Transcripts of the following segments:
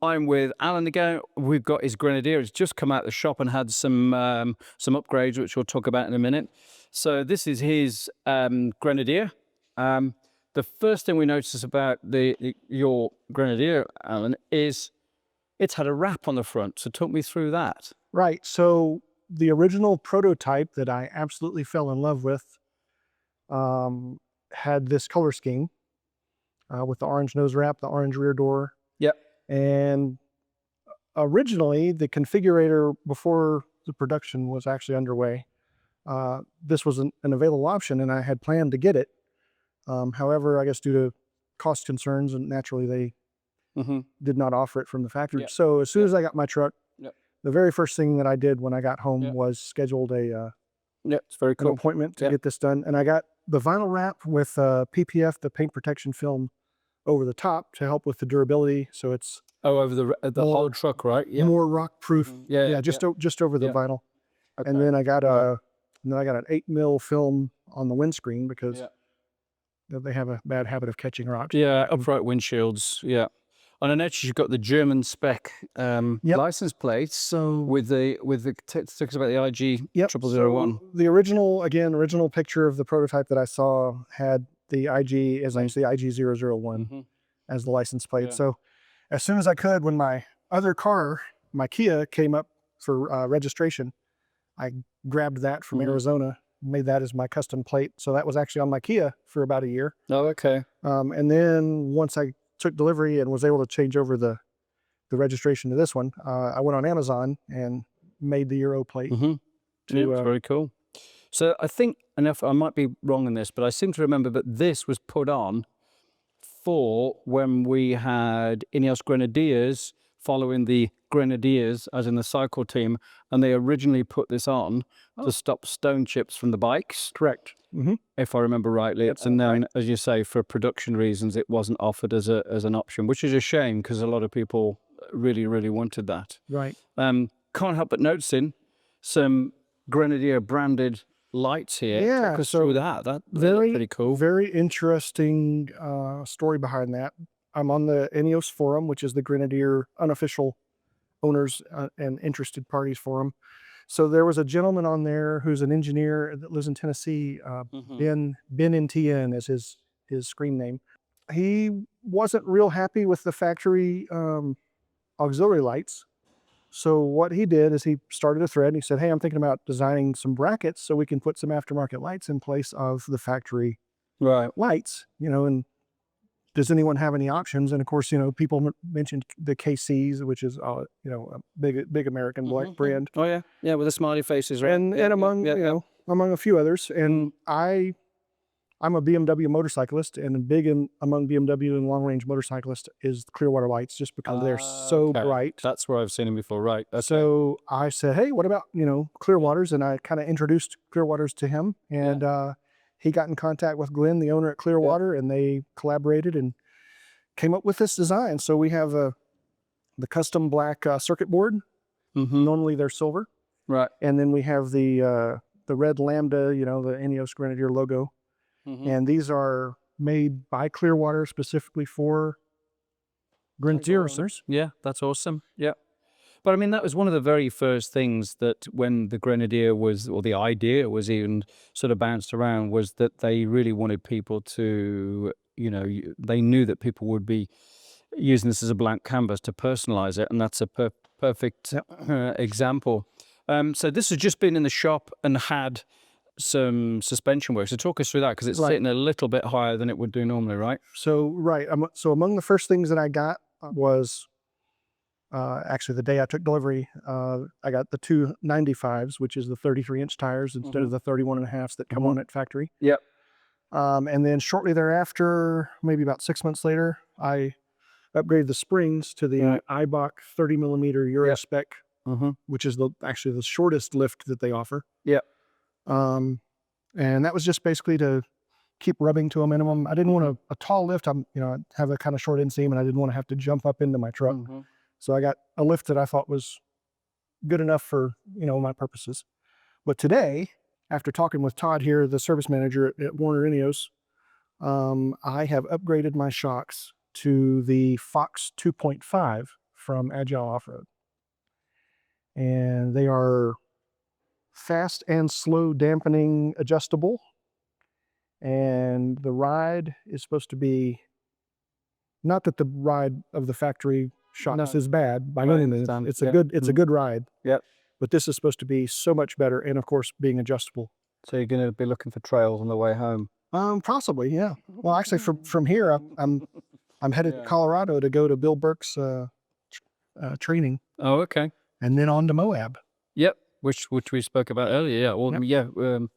I'm with Alan again. We've got his Grenadier. It's just come out the shop and had some upgrades, which we'll talk about in a minute. So this is his Grenadier. The first thing we noticed about your Grenadier, Alan, is it's had a wrap on the front. So talk me through that. Right. So the original prototype that I absolutely fell in love with had this color scheme with the orange nose wrap, the orange rear door. Yep. And originally, the configurator before the production was actually underway, this was an available option, and I had planned to get it. However, I guess due to cost concerns, and naturally they did not offer it from the factory. Yep. So as soon as I got my truck, the very first thing that I did when I got home was scheduled it's very cool. an appointment to get this done. And I got the vinyl wrap with PPF, the paint protection film, over the top to help with the durability. So it's over the whole truck, right? Yeah. More rock proof. Just over the vinyl. Okay. And then I got an 8mm film on the windscreen because they have a bad habit of catching rocks. Yeah, upright windshields. Yeah. And I noticed you've got the German spec license plates. So with the stickers about the IG 0001. So the original picture of the prototype that I saw had the IG, as I say, the IG 001 as the license plate. Yeah. So as soon as I could, when my other car, my Kia, came up for registration, I grabbed that from Arizona, made that as my custom plate. So that was actually on my Kia for about a year. Oh, okay. And then once I took delivery and was able to change over the registration to this one, I went on Amazon and made the Euro plate. It's very cool. So I think, and I might be wrong in this, but I seem to remember that this was put on for when we had Ineos Grenadiers following the Grenadiers, as in the cycle team, and they originally put this on to stop stone chips from the bikes. Correct. If I remember rightly. And then, as you say, for production reasons, it wasn't offered as an option, which is a shame because a lot of people really, really wanted that. Right. Can't help but noticing some Grenadier branded lights here. Yeah. Talk us through that. That's pretty cool. Very interesting story behind that. I'm on the Ineos forum, which is the Grenadier unofficial owners and interested parties forum. So there was a gentleman on there who's an engineer that lives in Tennessee, Ben NTN is his screen name. He wasn't real happy with the factory auxiliary lights. So what he did is he started a thread and he said, hey, I'm thinking about designing some brackets so we can put some aftermarket lights in place of the factory lights, and does anyone have any options? And of course, people mentioned the KCs, which is, a big American black brand. Oh yeah. Yeah. With the smiley faces, right? And among a few others. And I'm a BMW motorcyclist, and among BMW and long range motorcyclists is the Clearwater lights, just because they're so bright. That's where I've seen them before. Right. Okay. So I said, hey, what about, Clearwaters? And I kind of introduced Clearwaters to him, and, he got in contact with Glenn, the owner at Clearwater, and they collaborated and came up with this design. So we have the custom black circuit board. Normally they're silver. Right. And then we have the red Lambda, the Ineos Grenadier logo. And these are made by Clearwater specifically for Grenadier owners. Yeah, that's awesome. Yeah. But I mean, that was one of the very first things that when the Grenadier was, or the idea was even sort of bounced around, was that they really wanted people to, they knew that people would be using this as a blank canvas to personalize it. And that's a perfect example. So this has just been in the shop and had some suspension work. So talk us through that, because it's sitting a little bit higher than it would do normally, right? So, so among the first things that I got was, actually the day I took delivery, I got the two 95s, which is the 33-inch tires instead of the 31.5s that come on at factory. Yep. And then shortly thereafter, maybe about 6 months later, I upgraded the springs to the Eibach 30mm Euro spec, which is actually the shortest lift that they offer. Yep. And that was just basically to keep rubbing to a minimum. I didn't want a tall lift. I have a kind of short inseam, and I didn't want to have to jump up into my truck. So I got a lift that I thought was good enough for, my purposes. But today, after talking with Todd here, the service manager at Warner Ineos, I have upgraded my shocks to the Fox 2.5 from Agile Off-Road. And they are fast and slow dampening adjustable. And the ride is supposed to be, not that the ride of the factory shocks is bad by any means. It's a good ride. Yep. But this is supposed to be so much better, and of course being adjustable. So you're going to be looking for trails on the way home? Possibly, yeah. Well, actually, from here, I'm headed to Colorado to go to Bill Burke's training. Oh, okay. And then on to Moab. Yep, which we spoke about earlier. Yeah, well,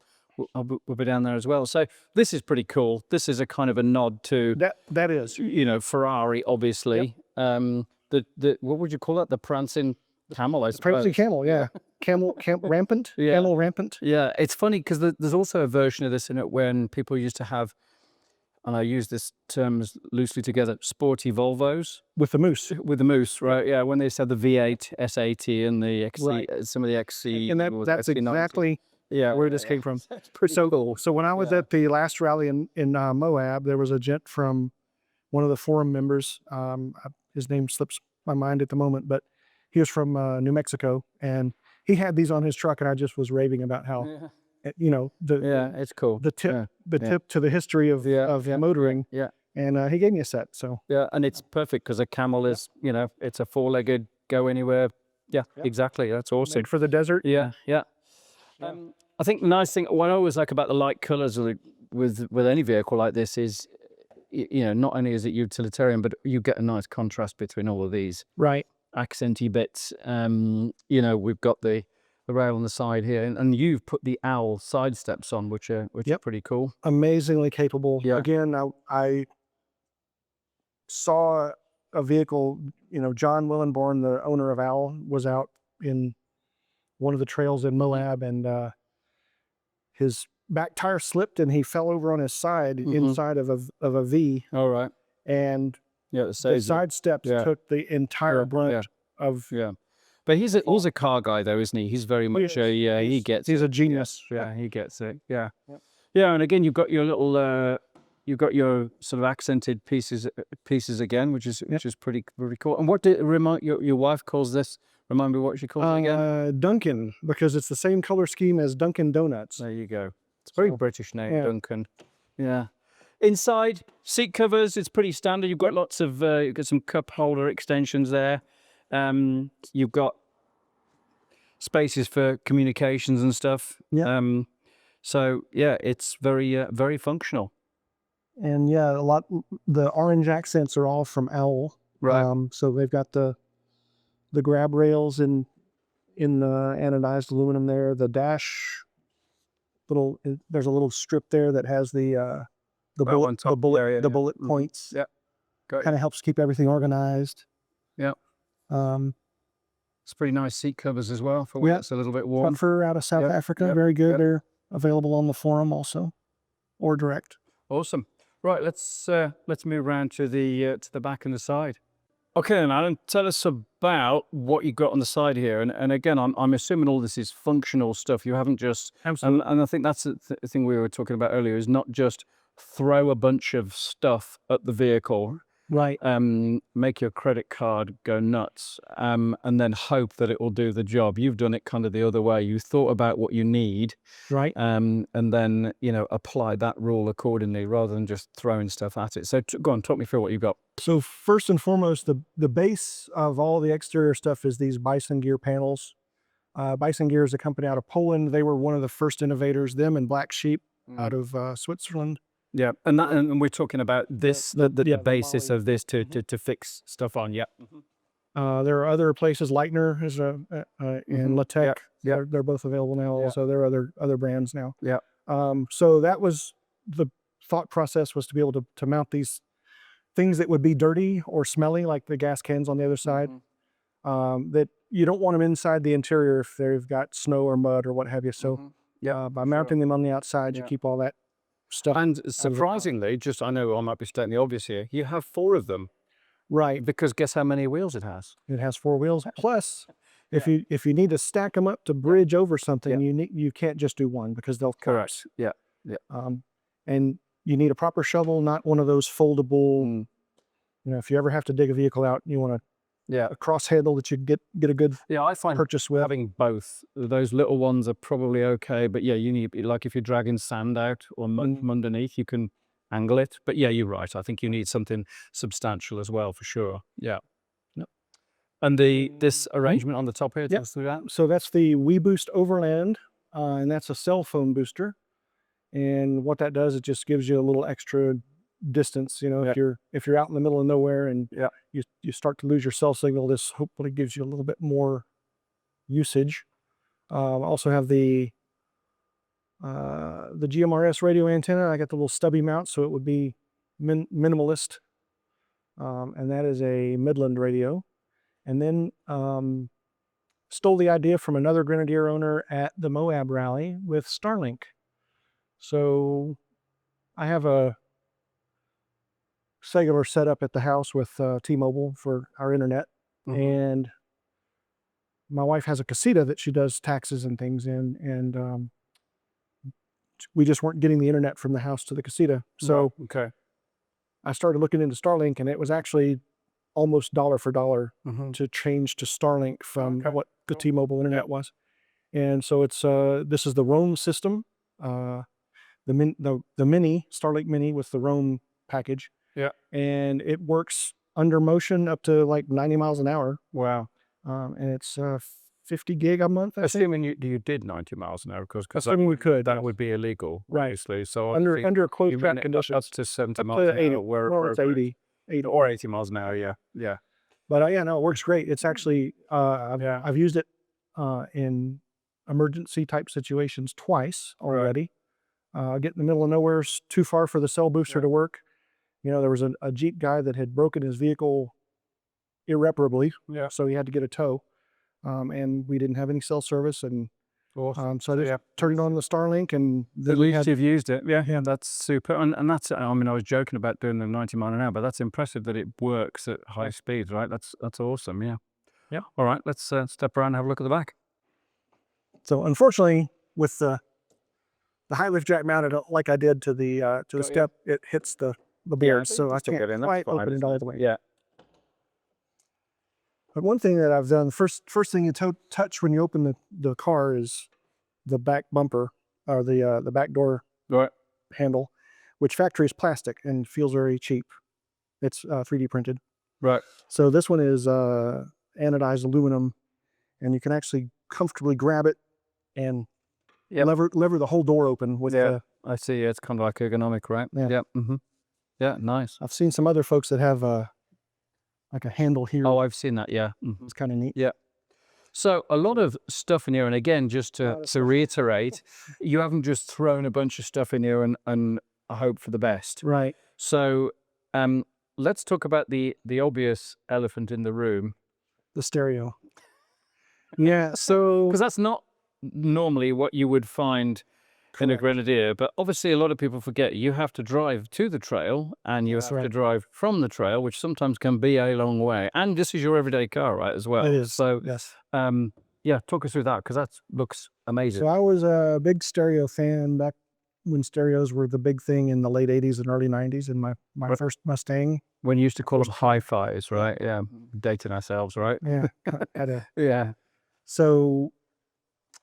we'll be down there as well. So this is pretty cool. This is a kind of a nod to that is, Ferrari, obviously. Yep. The what would you call that? The prancing camel, I suppose. Prancing camel, yeah. Rampant. Yeah. Camel rampant. Yeah, it's funny because there's also a version of this in it when people used to have, and I use this terms loosely together, sporty Volvos. With the moose. With the moose, right? Yeah, when they said the V8, S80 and the XC, right. Some of the XC. And that's exactly where this came from. It's pretty cool. So when I was at the last rally in Moab, there was a gent from one of the forum members. His name slips my mind at the moment, but he was from New Mexico, and he had these on his truck, and I just was raving about how, it's cool. The tip to the history of motoring. Yeah. And he gave me a set. So yeah, and it's perfect because a camel is, it's a four-legged, go anywhere. Yeah, exactly. That's awesome. Made for the desert. Yeah. I think the nice thing, what I always like about the light colors with any vehicle like this is, not only is it utilitarian, but you get a nice contrast between all of these. Right. Accenty bits. We've got the rail on the side here, and you've put the owl side steps on, which are pretty cool. Amazingly capable. Yeah. Again, I saw a vehicle. John Willenborn, the owner of Owl, was out in one of the trails in Moab, and his back tire slipped, and he fell over on his side inside of a V. All right. And the side steps took the entire brunt of. Yeah. But he's a car guy, though, isn't he? He's very much he gets. He's a genius. Yeah, he gets it. Yeah. Yep. Yeah, and again, you've got your little, you've got your sort of accented pieces again, which is pretty cool. And what did your wife calls this? Remind me what she calls it again. Dunkin', because it's the same color scheme as Dunkin' Donuts. There you go. It's a very British name, Duncan. Yeah. Inside, seat covers, it's pretty standard. You've got lots of, you've got some cup holder extensions there. You've got spaces for communications and stuff. Yeah. So yeah, it's very functional. And the orange accents are all from Owl. Right. So they've got the grab rails in the anodized aluminum there. The dash, there's a little strip there that has the bullet points. Yeah. Kind of helps keep everything organized. Yeah. It's pretty nice seat covers as well for when it's a little bit warm. Front fur out of South Africa, very good. They're available on the forum also, or direct. Awesome. Right, let's move around to the back and the side. Okay, then Alan, tell us about what you got on the side here. And again, I'm assuming all this is functional stuff. You haven't just and I think that's the thing we were talking about earlier, is not just throw a bunch of stuff at the vehicle. Right. Make your credit card go nuts, and then hope that it will do the job. You've done it kind of the other way. You thought about what you need, right, and then apply that rule accordingly rather than just throwing stuff at it. So go on, talk me through what you've got. So first and foremost, the base of all the exterior stuff is these Bison Gear panels. Bison Gear is a company out of Poland. They were one of the first innovators. Them and Black Sheep out of Switzerland. Yeah, and we're talking about this, the basis of this to fix stuff on. Yeah. There are other places. Leitner is and Latec. Yeah. They're both available now. Yeah. Also, there are other brands now. Yeah. So that was the thought process, was to be able to mount these things that would be dirty or smelly, like the gas cans on the other side. That you don't want them inside the interior if they've got snow or mud or what have you. So by mounting them on the outside, you keep all that stuff. And surprisingly, I know I might be stating the obvious here, you have 4 of them. Right. Because guess how many wheels it has? It has 4 wheels. Plus, if you need to stack them up to bridge over something, you can't just do one because they'll collapse. Correct. Yeah. And you need a proper shovel, not one of those foldable. If you ever have to dig a vehicle out, you want to a cross handle that you get a good I find purchase with. having both. Those little ones are probably okay, but yeah, you need, like, if you're dragging sand out or mud from underneath, you can angle it. But yeah, you're right. I think you need something substantial as well, for sure. Yeah. Yep. And this arrangement on the top here, Yep. So that's the WeBoost Overland, and that's a cell phone booster. And what that does, it just gives you a little extra distance. You know, if you're out in the middle of nowhere and you start to lose your cell signal, this hopefully gives you a little bit more usage. Also have the GMRS radio antenna. I got the little stubby mount, so it would be minimalist. And that is a Midland radio. And then stole the idea from another Grenadier owner at the Moab rally with Starlink. So I have a cellular setup at the house with T-Mobile for our internet. And my wife has a casita that she does taxes and things in, and we just weren't getting the internet from the house to the casita. So I started looking into Starlink, and it was actually almost dollar for dollar to change to Starlink from what the T-Mobile internet was. And so it's this is the Roam system, the mini Starlink Mini with the Roam package. And it works under motion up to like 90 miles an hour. Wow. And it's 50 gig a month. Assuming you did 90 miles an hour, because assuming we could, that would be illegal, obviously. So under closed track conditions, up to 70 miles an hour, well, it's 80 or 80 miles an hour. Yeah. But yeah, no, it works great. It's actually I've used it in emergency type situations twice already. Get in the middle of nowhere, too far for the cell booster to work. You know, there was a Jeep guy that had broken his vehicle irreparably, so he had to get a tow, and we didn't have any cell service, and so I just turned on the Starlink, and at least you've used it. Yeah, that's super. And that's, I mean, I was joking about doing the 90 mile an hour, but that's impressive that it works at high speeds, right? That's awesome. Yeah. All right, let's step around and have a look at the back. So unfortunately, with the high lift jack mounted like I did to the step, it hits the board, so I can't quite open it all the way. Yeah. But one thing that I've done, the first thing you touch when you open the car is the back bumper, or the back door handle, which factory is plastic and feels very cheap. It's 3D printed. Right. So this one is anodized aluminum, and you can actually comfortably grab it and lever the whole door open with I see. It's kind of like ergonomic, right? Yeah. Yeah, nice. I've seen some other folks that have like a handle here. Oh, I've seen that. Yeah. It's kind of neat. Yeah. So a lot of stuff in here, and again, just to reiterate, you haven't just thrown a bunch of stuff in here and hope for the best. Right. So let's talk about the obvious elephant in the room. The stereo. Yeah, so... Because that's not normally what you would find in a Grenadier, but obviously a lot of people forget you have to drive to the trail, and you have to drive from the trail, which sometimes can be a long way. And this is your everyday car, right, as well? It is. So, yes. Yeah, talk us through that, because that looks amazing. So I was a big stereo fan back when stereos were the big thing in the late 80s and early 90s in my first Mustang. When you used to call them hi-fis, right? Yeah, dating ourselves, right? Yeah. So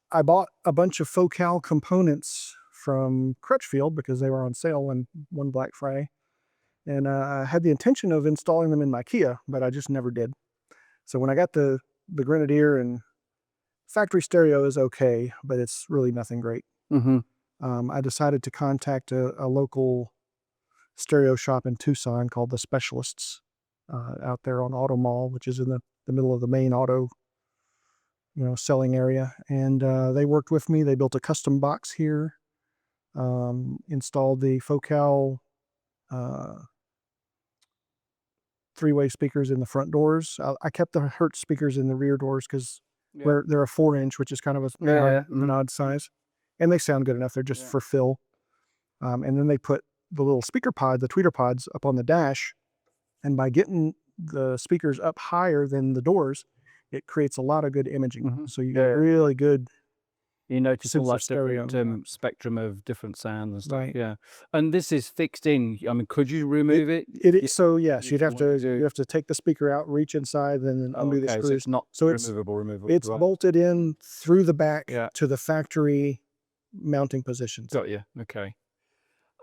I bought a bunch of Focal components from Crutchfield because they were on sale one Black Friday. And I had the intention of installing them in my Kia, but I just never did. So when I got the Grenadier, and factory stereo is okay, but it's really nothing great. I decided to contact a local stereo shop in Tucson called The Specialists out there on Auto Mall, which is in the middle of the main auto selling area. And they worked with me. They built a custom box here, installed the Focal three-way speakers in the front doors. I kept the Hertz speakers in the rear doors because they're a 4-inch, which is kind of an odd size. And they sound good enough. They're just for fill. And then they put the little speaker pod, the tweeter pods, up on the dash. And by getting the speakers up higher than the doors, it creates a lot of good imaging. So you get really good You notice all that stereo, different spectrum of different sounds and stuff. Right. Yeah, and this is fixed in. I mean, could you remove it? It is, so yes, if you'd you have wanted to, you have to take the speaker out, reach inside, then Oh, undo the okay, so screws. it's not So it's removable. it's right. bolted in through the back Yeah. to the factory mounting positions. Got you. Okay.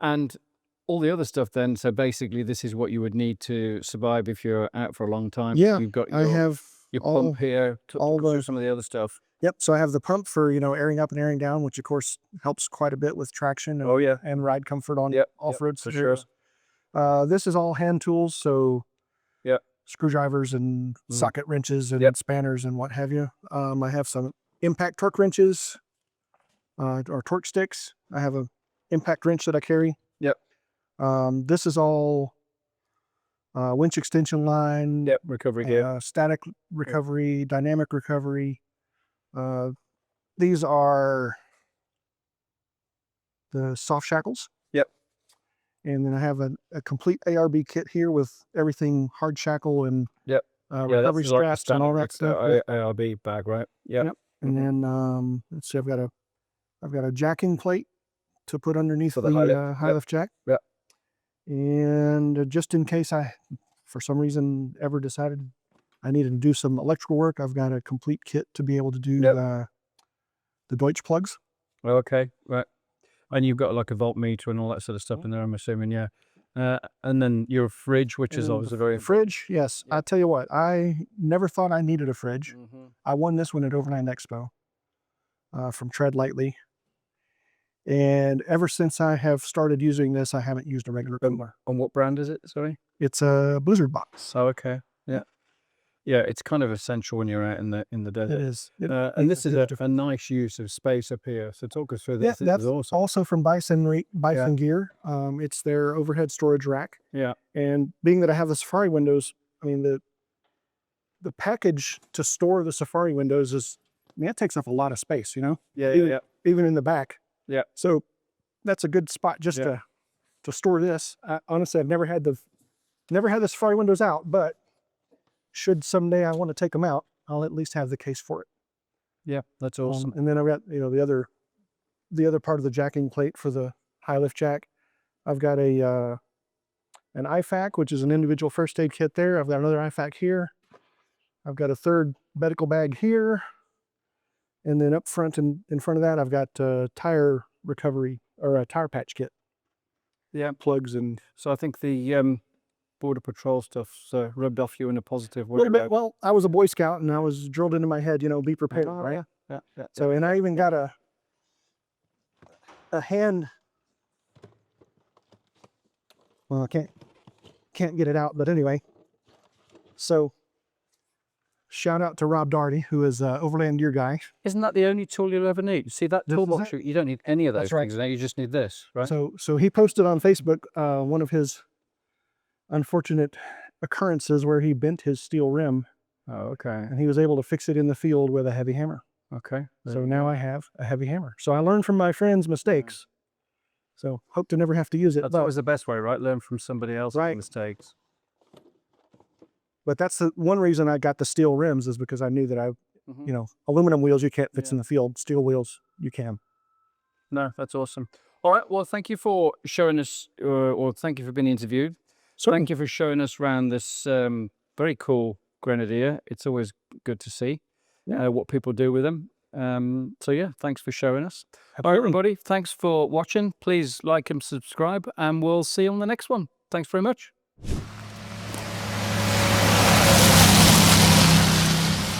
And all the other stuff then. So basically, this is what you would need to survive if you're out for a long time. Yeah, You've got I have your all pump here. all Talk us through the some of the other stuff. Yep. So I have the pump for, airing up and airing down, which of course helps quite a bit with traction and, Oh yeah. and ride comfort on Yep. off-road for scenarios. sure. This is all hand tools, so Yep. screwdrivers and socket wrenches and Yep. spanners and what have you. I have some impact torque wrenches or torque sticks. I have a impact wrench that I carry. Yep. This is all winch extension line, Yep. Recovery gear. static recovery, dynamic recovery. These are the soft shackles. Yep. And then I have a complete ARB kit here with everything hard shackle and Yep. recovery that's like the straps and all that standard stuff. ARB bag, right? Yep. Yep. And then let's see, I've got a jacking plate to put underneath For the the high lift. high lift jack. Yep. And just in case I, for some reason, ever decided I needed to do some electrical work, I've got a complete kit to be able to do the Deutsch plugs. Well, okay, right. And you've got like a voltmeter and all that sort of stuff in there, I'm assuming, yeah. And then your fridge, which is And obviously very the fridge, yes. Yeah. I tell you what, I never thought I needed a fridge. I won this one at Overland Expo from Tread Lightly. And ever since I have started using this, I haven't used a regular cooler. On what brand is it? Sorry. It's a Blizzard box. Oh, okay. Yeah. Yeah, it's kind of essential when you're out in the desert. It is. And this is a nice use of space up here. So talk us through this. Yeah, This that's is awesome. also from Bison Gear. It's their overhead storage rack. Yeah. And being that I have the Safari windows, I mean, the package to store the Safari windows is, I mean, that takes up a lot of space, Yeah. even in the back. Yeah. So that's a good spot just to store this. Honestly, I've never had the Safari windows out, but should someday I want to take them out, I'll at least have the case for it. Yeah, that's awesome. And then I've got, the other part of the jacking plate for the high lift jack. I've got an IFAC, which is an individual first aid kit there. I've got another IFAC here. I've got a third medical bag here. And then up front, in front of that, I've got tire recovery or a tire patch kit. Yeah. Plugs and So I think the Border Patrol stuff's rubbed off you in a positive way. a little bit. Well, I was a Boy Scout and I was drilled into my head, be prepared, Oh, right? Yeah. So, and I even got a hand. Well, I can't get it out, but anyway. So, shout out to Rob Daugherty, who is Overland Gear guy. Isn't that the only tool you'll ever need? See that This is toolbox? You don't need any of those That's right. things now. You just need this, right? So he posted on Facebook one of his unfortunate occurrences where he bent his steel rim Oh, okay. and he was able to fix it in the field with a heavy hammer. Okay. So now I have a heavy hammer. So I learned from my friends' mistakes. So hope to never have to use it. That's always the best way, right? Learn from somebody else's mistakes. But that's the one reason I got the steel rims is because I knew that aluminum wheels you can't fix in the field. Steel wheels you can. No, that's awesome. All right. Well, thank you for showing us, or thank you for being interviewed. Certainly. Thank you for showing us around this very cool Grenadier. It's always good to see what people do with them. So yeah, thanks for showing us. All right, everybody. Thanks for watching. Please like and subscribe, and we'll see you on the next one. Thanks very much.